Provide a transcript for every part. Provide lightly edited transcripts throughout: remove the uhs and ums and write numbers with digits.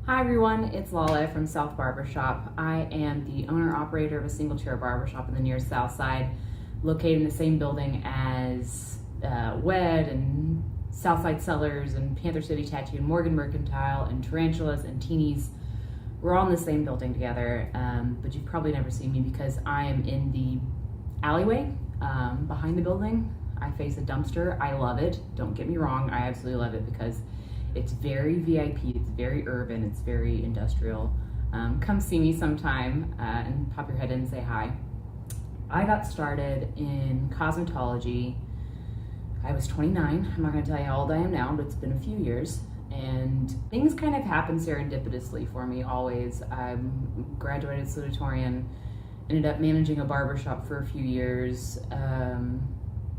Hi everyone, it's Laleh from South Barbershop. I am the owner-operator of a single-chair barbershop in the near South Side, located in the same building as Wed and Southside Cellars and Panther City Tattoo and Morgan Mercantile and Tarantulas and Teenies. We're all in the same building together, but you've probably never seen me because I am in the alleyway behind the building. I face a dumpster. I love it. Don't get me wrong, I absolutely love it because it's very VIP, it's very urban, it's very industrial. Come see me sometime and pop your head in and say hi. I got started in cosmetology. I was 29. I'm not gonna tell you how old I am now, but it's been a few years. And things kind of happen serendipitously for me always. I graduated salutatorian, ended up managing a barbershop for a few years,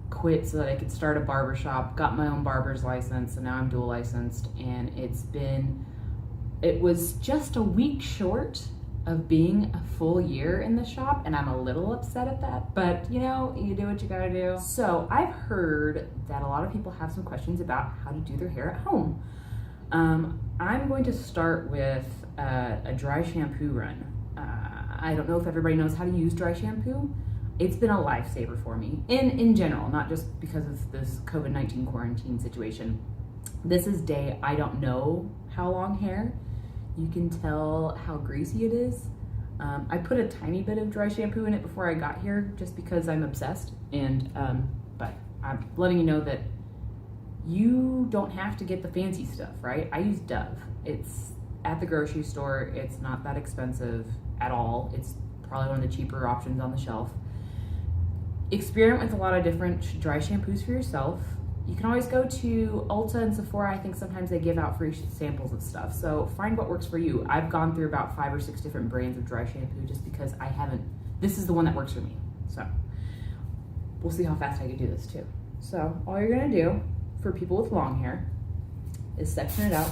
quit so that I could start a barbershop, got my own barber's license, and now I'm dual licensed. And it was just a week short of being a full year in the shop, and I'm a little upset at that, but you know, you do what you gotta do. So I've heard that a lot of people have some questions about how to do their hair at home. I'm going to start with a dry shampoo run. I don't know if everybody knows how to use dry shampoo. It's been a lifesaver for me in general, not just because of this COVID-19 quarantine situation. This is day, I don't know how long hair. You can tell how greasy it is. I put a tiny bit of dry shampoo in it before I got here just because I'm obsessed. And but I'm letting you know that you don't have to get the fancy stuff, right? I use Dove. It's at the grocery store. It's not that expensive at all. It's probably one of the cheaper options on the shelf. Experiment with a lot of different dry shampoos for yourself. You can always go to Ulta and Sephora. I think sometimes they give out free samples of stuff. So find what works for you. I've gone through about 5 or 6 different brands of dry shampoo just because this is the one that works for me. So we'll see how fast I can do this too. So all you're gonna do for people with long hair is section it out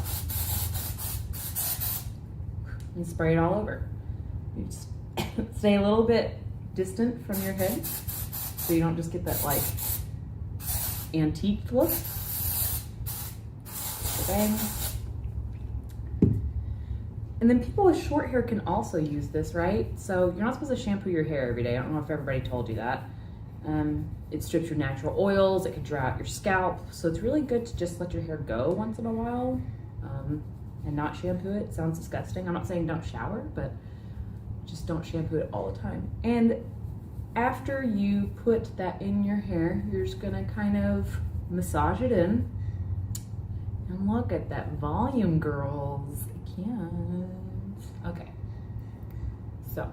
and spray it all over. You just stay a little bit distant from your head so you don't just get that like antique look. Bang. And then people with short hair can also use this, right? So you're not supposed to shampoo your hair every day. I don't know if everybody told you that. It strips your natural oils, it can dry out your scalp. So it's really good to just let your hair go once in a while and not shampoo it. It sounds disgusting. I'm not saying don't shower, but just don't shampoo it all the time. And after you put that in your hair, you're just gonna kind of massage it in. And look at that volume, girls. I can't. Okay. So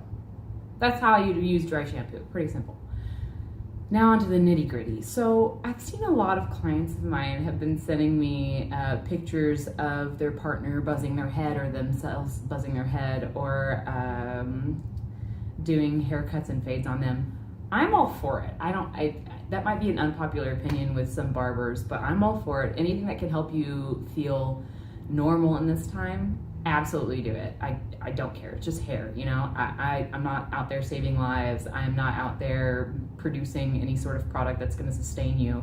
that's how you use dry shampoo. Pretty simple. Now onto the nitty gritty. So I've seen a lot of clients of mine have been sending me pictures of their partner buzzing their head or themselves buzzing their head or doing haircuts and fades on them. I'm all for it. That might be an unpopular opinion with some barbers, but I'm all for it. Anything that can help you feel normal in this time, absolutely do it. I don't care. It's just hair, you know? I'm not out there saving lives. I'm not out there producing any sort of product that's gonna sustain you.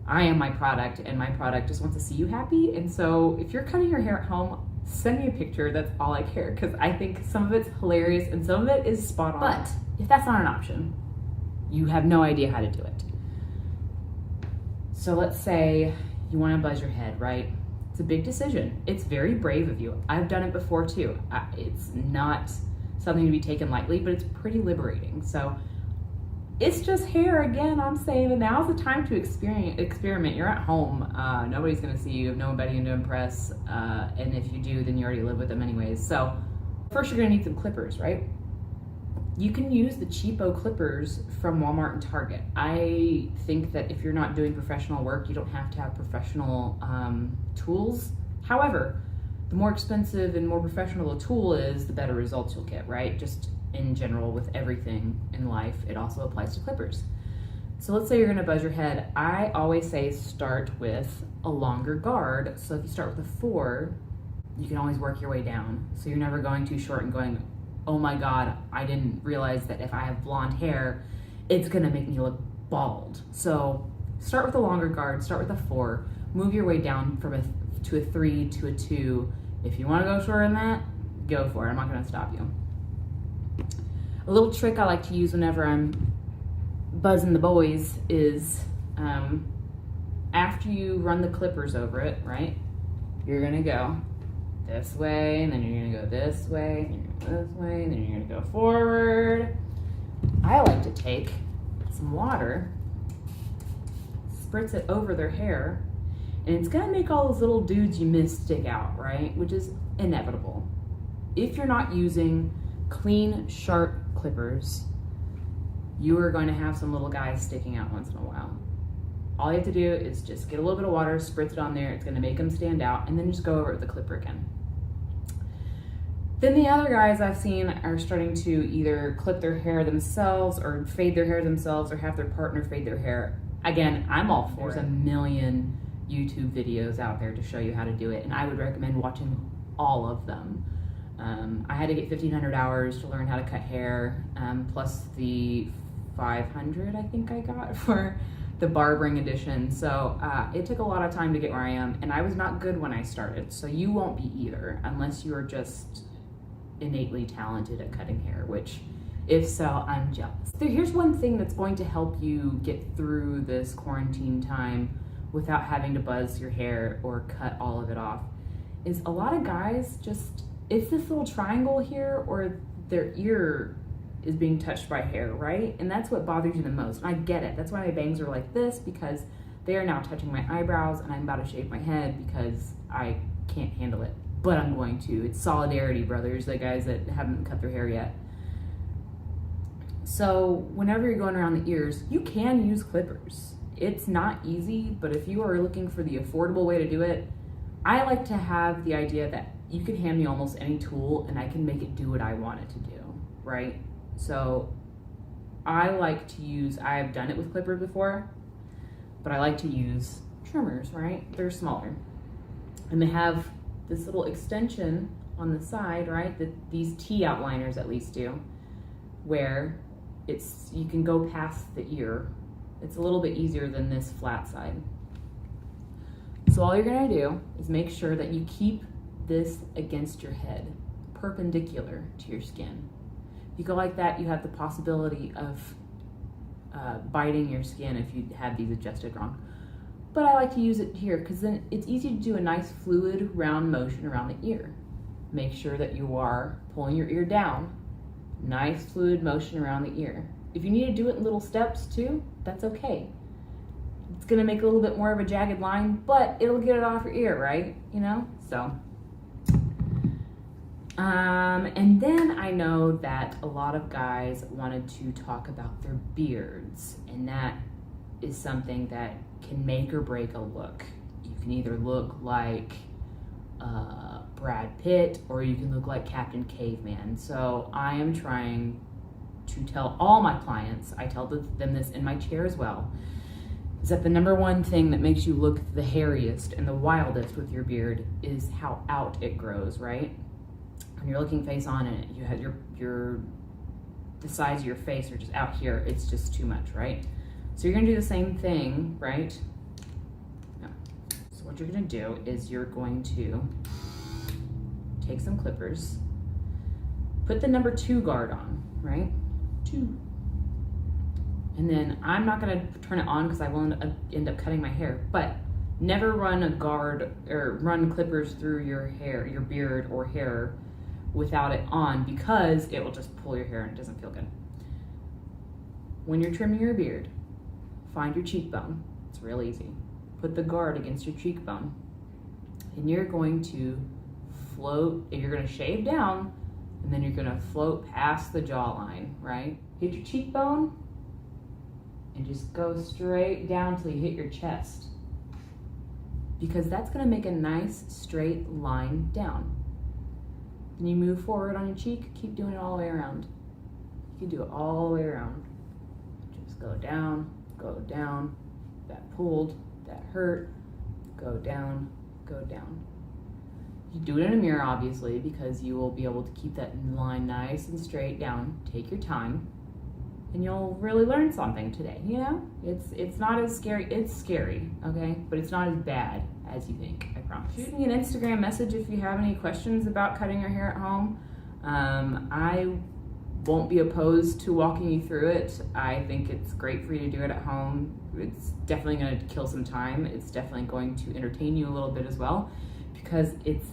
I am my product, and my product just wants to see you happy. And so if you're cutting your hair at home, send me a picture. That's all I care, because I think some of it's hilarious and some of it is spot on. But if that's not an option, you have no idea how to do it. So let's say you wanna buzz your head, right? It's a big decision. It's very brave of you. I've done it before too. It's not something to be taken lightly, but it's pretty liberating. So it's just hair again, I'm saying, and now's the time to experiment. You're at home. Nobody's gonna see you. You have nobody to impress. And if you do, then you already live with them anyways. So first you're gonna need some clippers, right? You can use the cheapo clippers from Walmart and Target. I think that if you're not doing professional work, you don't have to have professional tools. However, the more expensive and more professional a tool is, the better results you'll get, right? Just in general with everything in life, it also applies to clippers. So let's say you're gonna buzz your head. I always say start with a longer guard. So if you start with a 4, you can always work your way down. So you're never going too short and going, oh my God, I didn't realize that if I have blonde hair, it's gonna make me look bald. So start with a longer guard, start with a 4, move your way down to a 3 to a 2, If you want to go shorter than that, go for it. I'm not going to stop you. A little trick I like to use whenever I'm buzzing the boys is after you run the clippers over it, right? You're going to go this way, and then you're going to go this way, and you're going to go this way, and then you're going to go forward. I like to take some water, spritz it over their hair, and it's gonna make all those little dudes you missed stick out, right? Which is inevitable. If you're not using clean, sharp clippers, you are going to have some little guys sticking out once in a while. All you have to do is just get a little bit of water, spritz it on there, it's gonna make them stand out, and then just go over it with the clipper again. Then the other guys I've seen are starting to either clip their hair themselves or fade their hair themselves or have their partner fade their hair. Again, I'm all for it. There's a million YouTube videos out there to show you how to do it, and I would recommend watching all of them. I had to get 1,500 hours to learn how to cut hair, plus the 500 I think I got for the barbering edition. So it took a lot of time to get where I am, and I was not good when I started. So you won't be either, unless you are just innately talented at cutting hair, which if so, I'm jealous. So here's one thing that's going to help you get through this quarantine time without having to buzz your hair or cut all of it off, is a lot of guys just, it's this little triangle here or their ear is being touched by hair, right? And that's what bothers you the most. And I get it. That's why my bangs are like this, because they are now touching my eyebrows and I'm about to shave my head because I can't handle it. But I'm going to. It's solidarity, brothers, the guys that haven't cut their hair yet. So whenever you're going around the ears, you can use clippers. It's not easy, but if you are looking for the affordable way to do it, I like to have the idea that you can hand me almost any tool and I can make it do what I want it to do, right? So I like to use, I've done it with clippers before, but I like to use trimmers, right? They're smaller. And they have this little extension on the side, right? That these T outliners at least do, where you can go past the ear. It's a little bit easier than this flat side. So all you're gonna do is make sure that you keep this against your head, perpendicular to your skin. If you go like that, you have the possibility of biting your skin if you have these adjusted wrong. But I like to use it here because then it's easy to do a nice fluid round motion around the ear. Make sure that you are pulling your ear down. Nice fluid motion around the ear. If you need to do it in little steps too, that's okay. It's gonna make a little bit more of a jagged line, but it'll get it off your ear, right? You know, so. And then I know that a lot of guys wanted to talk about their beards, and that is something that can make or break a look. You can either look like Brad Pitt or you can look like Captain Caveman. So I am trying to tell all my clients, I tell them this in my chair as well, is that the number one thing that makes you look the hairiest and the wildest with your beard is how out it grows, right? When you're looking face on and you have the sides of your face are just out here, it's just too much, right? So you're gonna do the same thing, right? No. So what you're gonna do is you're going to take some clippers, put the number 2 guard on, right? 2. And then I'm not gonna turn it on because I will end up cutting my hair, but never run a guard or run clippers through your hair, your beard or hair without it on, because it will just pull your hair and it doesn't feel good. When you're trimming your beard, find your cheekbone. It's real easy. Put the guard against your cheekbone, and you're going to float, and you're going to shave down, and then you're going to float past the jawline, right? Hit your cheekbone, and just go straight down till you hit your chest, because that's going to make a nice straight line down. Then you move forward on your cheek, keep doing it all the way around. You can do it all the way around. Just go down, that pulled, that hurt, go down, go down. You do it in a mirror, obviously, because you will be able to keep that line nice and straight down. Take your time, and you'll really learn something today, you know? It's not as scary, it's scary, okay? But it's not as bad as you think, I promise. Shoot me an Instagram message if you have any questions about cutting your hair at home. I won't be opposed to walking you through it. I think it's great for you to do it at home. It's definitely going to kill some time. It's definitely going to entertain you a little bit as well, because it's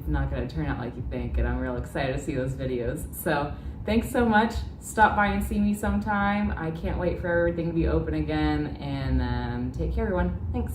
not going to turn out like you think, and I'm real excited to see those videos. So thanks so much. Stop by and see me sometime. I can't wait for everything to be open again, and take care, everyone. Thanks.